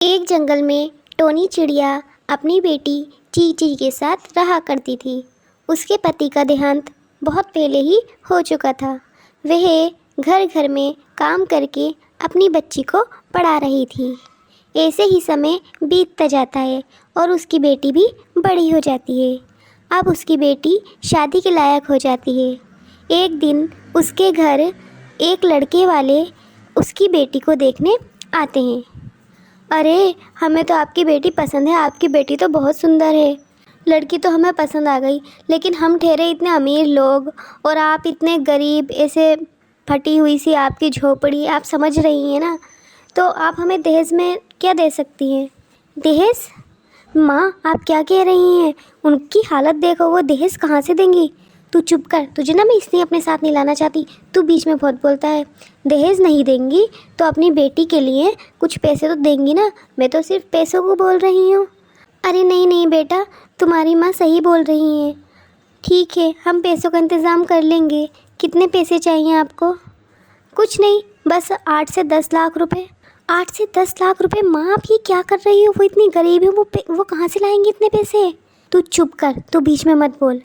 एक जंगल में टोनी चिड़िया अपनी बेटी चीची के साथ रहा करती थी। उसके पति का देहांत बहुत पहले ही हो चुका था। वह घर घर में काम करके अपनी बच्ची को पढ़ा रही थी। ऐसे ही समय बीतता जाता है और उसकी बेटी भी बड़ी हो जाती है। अब उसकी बेटी शादी के लायक हो जाती है। एक दिन उसके घर एक लड़के वाले उसकी बेटी को देखने आते हैं। अरे, हमें तो आपकी बेटी पसंद है, आपकी बेटी तो बहुत सुंदर है। लड़की तो हमें पसंद आ गई, लेकिन हम ठहरे इतने अमीर लोग और आप इतने गरीब, ऐसे फटी हुई सी आपकी झोपड़ी, आप समझ रही हैं ना। तो आप हमें दहेज में क्या दे सकती हैं? दहेज? माँ, आप क्या कह रही हैं? उनकी हालत देखो, वो दहेज कहाँ से देंगी? तू चुप कर, तुझे ना मैं इसलिए अपने साथ नहीं लाना चाहती। तू बीच में बहुत बोलता है। दहेज नहीं देंगी तो अपनी बेटी के लिए कुछ पैसे तो देंगी ना। मैं तो सिर्फ पैसों को बोल रही हूँ। अरे नहीं नहीं बेटा, तुम्हारी माँ सही बोल रही है। ठीक है, हम पैसों का इंतज़ाम कर लेंगे। कितने पैसे चाहिए आपको? कुछ नहीं, बस 8 से 10 लाख रुपए। 8 से 10 लाख रुपए? माँ, आप ये क्या कर रही हो? वो इतनी गरीब है, वो कहाँ से लाएंगी इतने पैसे? तू चुप कर, तू बीच में मत बोल।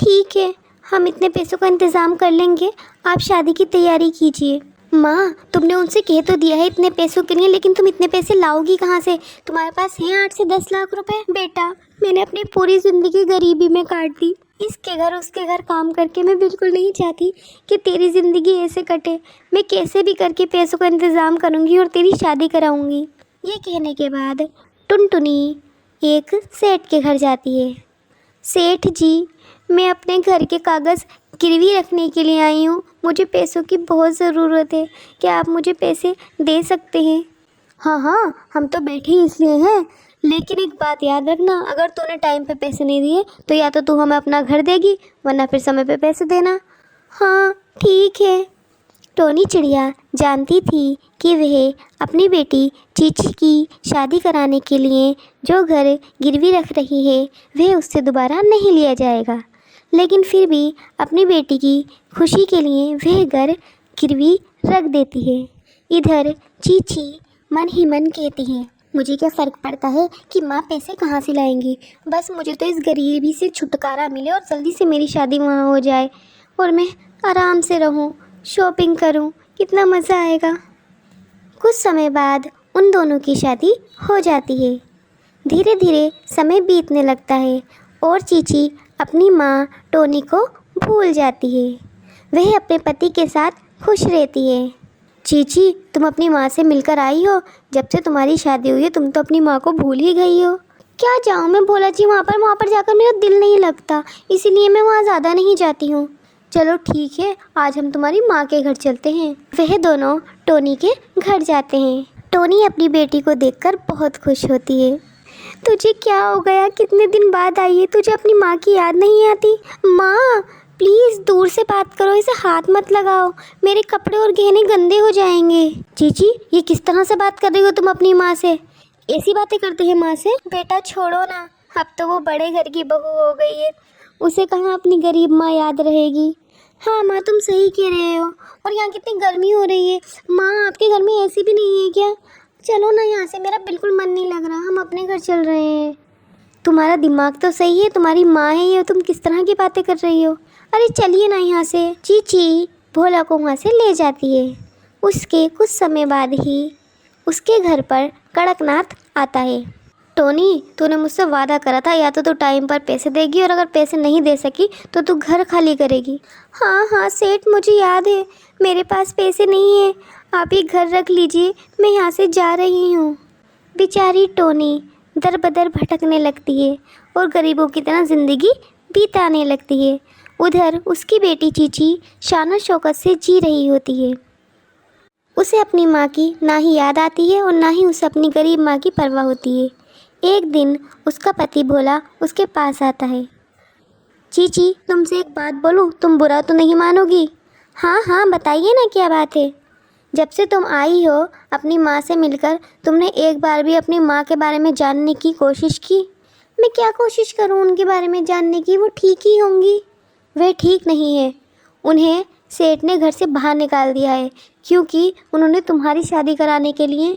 ठीक है, हम इतने पैसों का इंतज़ाम कर लेंगे, आप शादी की तैयारी कीजिए। माँ, तुमने उनसे कह तो दिया है इतने पैसों के लिए, लेकिन तुम इतने पैसे लाओगी कहाँ से? तुम्हारे पास हैं 8 से 10 लाख रुपए? बेटा, मैंने अपनी पूरी ज़िंदगी गरीबी में काट दी। इसके घर उसके घर काम करके मैं बिल्कुल नहीं चाहती कि तेरी ज़िंदगी ऐसे कटे। मैं कैसे भी करके पैसों का इंतज़ाम करूँगी और तेरी शादी कराऊँगी। ये कहने के बाद टुनटुनी एक सेठ के घर जाती है। सेठ जी, मैं अपने घर के कागज़ गिरवी रखने के लिए आई हूँ। मुझे पैसों की बहुत ज़रूरत है। क्या आप मुझे पैसे दे सकते हैं? हाँ हाँ, हम तो बैठे ही इसलिए हैं। लेकिन एक बात याद रखना, अगर तूने टाइम पे पैसे नहीं दिए तो या तो तू हमें अपना घर देगी, वरना फिर समय पे पैसे देना। हाँ ठीक है। टोनी चिड़िया जानती थी कि वह अपनी बेटी चीची की शादी कराने के लिए जो घर गिरवी रख रही है वह उससे दोबारा नहीं लिया जाएगा, लेकिन फिर भी अपनी बेटी की खुशी के लिए वह घर गिरवी रख देती है। इधर चीची मन ही मन कहती है, मुझे क्या फ़र्क पड़ता है कि माँ पैसे कहाँ से लाएंगी। बस मुझे तो इस गरीबी से छुटकारा मिले और जल्दी से मेरी शादी वहाँ हो जाए और मैं आराम से रहूँ, शॉपिंग करूं, कितना मज़ा आएगा। कुछ समय बाद उन दोनों की शादी हो जाती है। धीरे धीरे समय बीतने लगता है और चीची अपनी माँ टोनी को भूल जाती है। वह अपने पति के साथ खुश रहती है। चीची, तुम अपनी माँ से मिलकर आई हो? जब से तुम्हारी शादी हुई है तुम तो अपनी माँ को भूल ही गई हो। क्या जाऊँ मैं भोला जी, वहाँ पर जाकर मेरा दिल नहीं लगता, इसीलिए मैं वहाँ ज़्यादा नहीं जाती हूँ। चलो ठीक है, आज हम तुम्हारी माँ के घर चलते हैं। वह दोनों टोनी के घर जाते हैं। टोनी अपनी बेटी को देखकर बहुत खुश होती है। तुझे क्या हो गया? कितने दिन बाद आई है, तुझे अपनी माँ की याद नहीं आती? माँ प्लीज़ दूर से बात करो, इसे हाथ मत लगाओ, मेरे कपड़े और गहने गंदे हो जाएंगे। चीची, ये किस तरह से बात कर रही हो तुम अपनी माँ से? ऐसी बातें करते हैं माँ से? बेटा छोड़ो ना, अब तो वो बड़े घर की बहू हो गई है, उसे कहाँ अपनी गरीब माँ याद रहेगी। हाँ माँ, तुम सही कह रहे हो। और यहाँ कितनी गर्मी हो रही है। माँ, आपके घर में एसी भी नहीं है क्या? चलो ना यहाँ से, मेरा बिल्कुल मन नहीं लग रहा, हम अपने घर चल रहे हैं। तुम्हारा दिमाग तो सही है, तुम्हारी माँ है ये, तुम किस तरह की बातें कर रही हो? अरे चलिए ना यहाँ से। चीची भोला को वहाँ से ले जाती है। उसके कुछ समय बाद ही उसके घर पर कड़कनाथ आता है। टोनी, तूने मुझसे वादा करा था, या तो तू टाइम पर पैसे देगी और अगर पैसे नहीं दे सकी तो तू घर खाली करेगी। हाँ हाँ सेठ, मुझे याद है, मेरे पास पैसे नहीं है, आप ये घर रख लीजिए, मैं यहाँ से जा रही हूँ। बेचारी टोनी दर बदर भटकने लगती है और गरीबों की तरह ज़िंदगी बीताने लगती है। उधर उसकी बेटी चीची शान शौकत से जी रही होती है। उसे अपनी माँ की ना ही याद आती है और ना ही उसे अपनी गरीब माँ की परवाह होती है। एक दिन उसका पति भोला उसके पास आता है। चीची, तुमसे एक बात बोलूँ, तुम बुरा तो नहीं मानोगी? हाँ हाँ बताइए ना, क्या बात है? जब से तुम आई हो अपनी माँ से मिलकर तुमने एक बार भी अपनी माँ के बारे में जानने की कोशिश की? मैं क्या कोशिश करूँ उनके बारे में जानने की, वो ठीक ही होंगी। वह ठीक नहीं है, उन्हें सेठ ने घर से बाहर निकाल दिया है क्योंकि उन्होंने तुम्हारी शादी कराने के लिए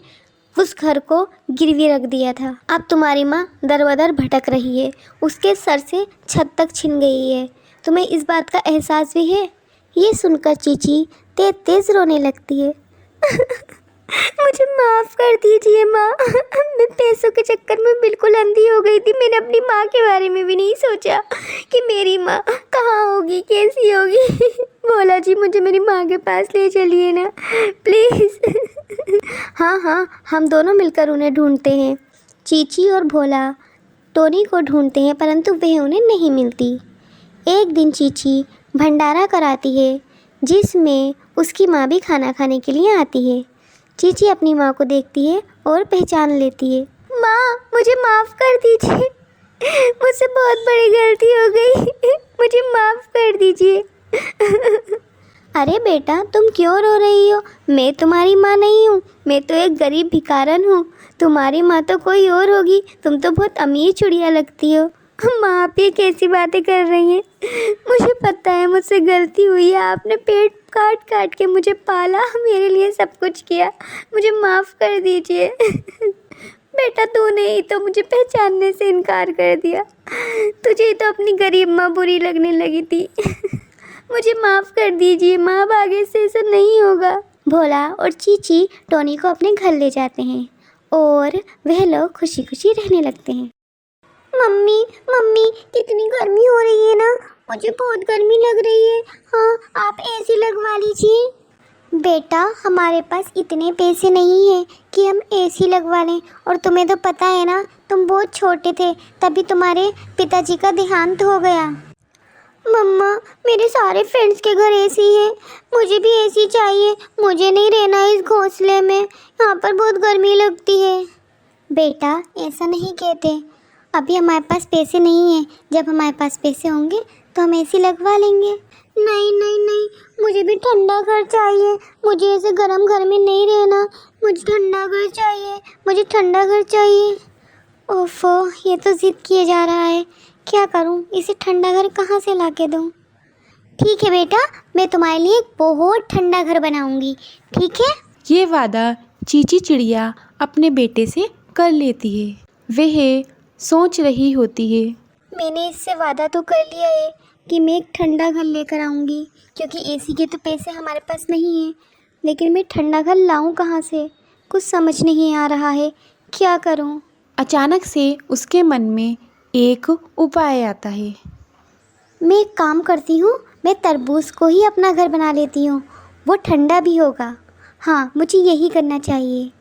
उस घर को गिरवी रख दिया था। अब तुम्हारी माँ दर-बदर भटक रही है, उसके सर से छत तक छिन गई है। तुम्हें इस बात का एहसास भी है? ये सुनकर चीची तेज तेज रोने लगती है। मुझे माफ़ कर दीजिए माँ, मैं पैसों के चक्कर में बिल्कुल अंधी हो गई थी। मैंने अपनी माँ के बारे में भी नहीं सोचा कि मेरी माँ कहाँ होगी, कैसी होगी। भोला जी मुझे मेरी माँ के पास ले चलिए ना प्लीज़। हाँ हाँ, हम दोनों मिलकर उन्हें ढूंढते हैं। चीची और भोला टोनी को ढूंढते हैं, परंतु वह उन्हें नहीं मिलती। एक दिन चीची भंडारा कराती है, जिसमें उसकी माँ भी खाना खाने के लिए आती है। चीची अपनी माँ को देखती है और पहचान लेती है। माँ, मुझे माफ़ कर दीजिए, मुझसे बहुत बड़ी गलती हो गई, मुझे माफ़ कर दीजिए। अरे बेटा, तुम क्यों रो रही हो? मैं तुम्हारी माँ नहीं हूँ, मैं तो एक गरीब भिखारन हूँ। तुम्हारी माँ तो कोई और होगी, तुम तो बहुत अमीर चिड़िया लगती हो। माँ, आप ये कैसी बातें कर रही हैं? मुझे पता है मुझसे गलती हुई है, आपने पेट काट काट के मुझे पाला, मेरे लिए सब कुछ किया, मुझे माफ़ कर दीजिए। बेटा, तूने ही तो मुझे पहचानने से इनकार कर दिया, तुझे तो अपनी गरीब माँ बुरी लगने लगी थी। मुझे माफ़ कर दीजिए माँ, अब आगे से ऐसा नहीं होगा। भोला और चीची टोनी को अपने घर ले जाते हैं और वह लोग खुशी खुशी रहने लगते हैं। मम्मी मम्मी, कितनी गर्मी हो रही है ना, मुझे बहुत गर्मी लग रही है। हाँ, आप एसी लगवा लीजिए। बेटा, हमारे पास इतने पैसे नहीं हैं कि हम एसी लगवा लें, और तुम्हें तो पता है ना, तुम बहुत छोटे थे तभी तुम्हारे पिताजी का देहांत हो गया। मम्मा, मेरे सारे फ्रेंड्स के घर एसी है, मुझे भी एसी चाहिए, मुझे नहीं रहना इस घोंसले में, यहाँ पर बहुत गर्मी लगती है। बेटा, ऐसा नहीं कहते, अभी हमारे पास पैसे नहीं हैं, जब हमारे पास पैसे होंगे तो हम एसी लगवा लेंगे। नहीं नहीं नहीं, मुझे भी ठंडा घर चाहिए, मुझे ऐसे गर्म घर में नहीं रहना, मुझे ठंडा घर चाहिए, मुझे ठंडा घर चाहिए। ओफो, ये तो ज़िद किए जा रहा है, क्या करूं, इसे ठंडा घर कहाँ से ला के दूँ? ठीक है बेटा, मैं तुम्हारे लिए एक बहुत ठंडा घर बनाऊंगी, ठीक है? ये वादा चीची चिड़िया अपने बेटे से कर लेती है। वह सोच रही होती है, मैंने इससे वादा तो कर लिया है कि मैं एक ठंडा घर लेकर आऊँगी, क्योंकि एसी के तो पैसे हमारे पास नहीं हैं, लेकिन मैं ठंडा घर लाऊँ कहाँ से, कुछ समझ नहीं आ रहा है, क्या करूँ? अचानक से उसके मन में एक उपाय आता है। मैं एक काम करती हूँ, मैं तरबूज को ही अपना घर बना लेती हूँ, वो ठंडा भी होगा। हाँ, मुझे यही करना चाहिए।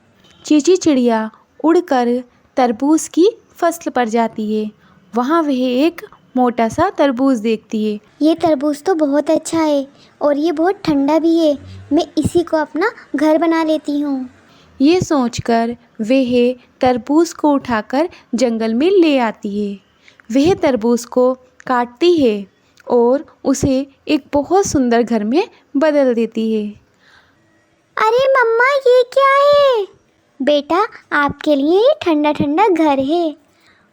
चीची चिड़िया उड़कर तरबूज की फसल पर जाती है। वहाँ वह एक मोटा सा तरबूज देखती है। ये तरबूज तो बहुत अच्छा है और ये बहुत ठंडा भी है, मैं इसी को अपना घर बना लेती हूँ। ये सोचकर वह तरबूज को उठाकर जंगल में ले आती है। वह तरबूज को काटती है और उसे एक बहुत सुंदर घर में बदल देती है। अरे मम्मा, ये क्या है? बेटा, आपके लिए ये ठंडा ठंडा घर है।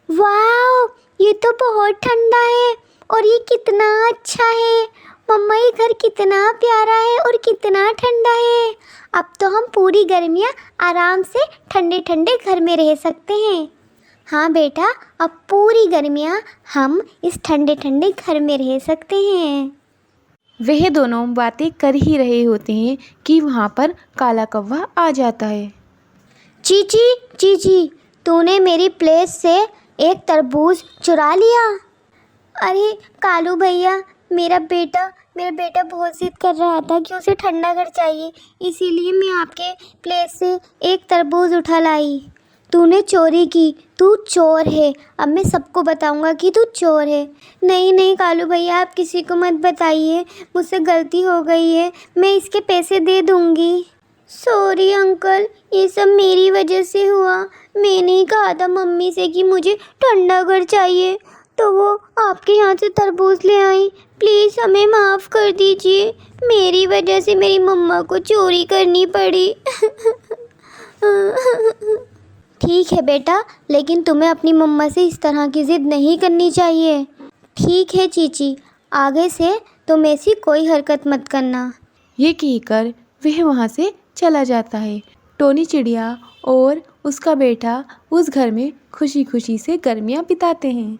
वाओ, ये तो बहुत ठंडा है और ये कितना अच्छा है। मम्मा, ये घर कितना प्यारा है और कितना ठंडा है। अब तो हम पूरी गर्मियाँ आराम से ठंडे ठंडे घर में रह सकते हैं। हाँ बेटा, अब पूरी गर्मियाँ हम इस ठंडे ठंडे घर में रह सकते हैं। वह दोनों बातें कर ही रहे होते हैं कि वहाँ पर काला कौवा आ जाता है। चीची चीची, तूने मेरी प्लेट से एक तरबूज चुरा लिया। अरे कालू भैया, मेरा बेटा बहुत ज़िद कर रहा था कि उसे ठंडा घर चाहिए, इसीलिए मैं आपके प्लेट से एक तरबूज उठा लाई। तूने चोरी की, तू चोर है, अब मैं सबको बताऊंगा कि तू चोर है। नहीं नहीं कालू भैया, आप किसी को मत बताइए, मुझसे गलती हो गई है, मैं इसके पैसे दे दूंगी। सॉरी अंकल, ये सब मेरी वजह से हुआ। मैंने ही कहा था मम्मी से कि मुझे ठंडा घर चाहिए, तो वो आपके यहाँ से तरबूज ले आई। प्लीज़ हमें माफ़ कर दीजिए, मेरी वजह से मेरी मम्मा को चोरी करनी पड़ी। ठीक है बेटा, लेकिन तुम्हें अपनी मम्मा से इस तरह की ज़िद नहीं करनी चाहिए। ठीक है चीची, आगे से तुम ऐसी कोई हरकत मत करना। ये कहकर वह वहाँ से चला जाता है। टोनी चिड़िया और उसका बेटा उस घर में खुशी खुशी से गर्मियाँ बिताते हैं।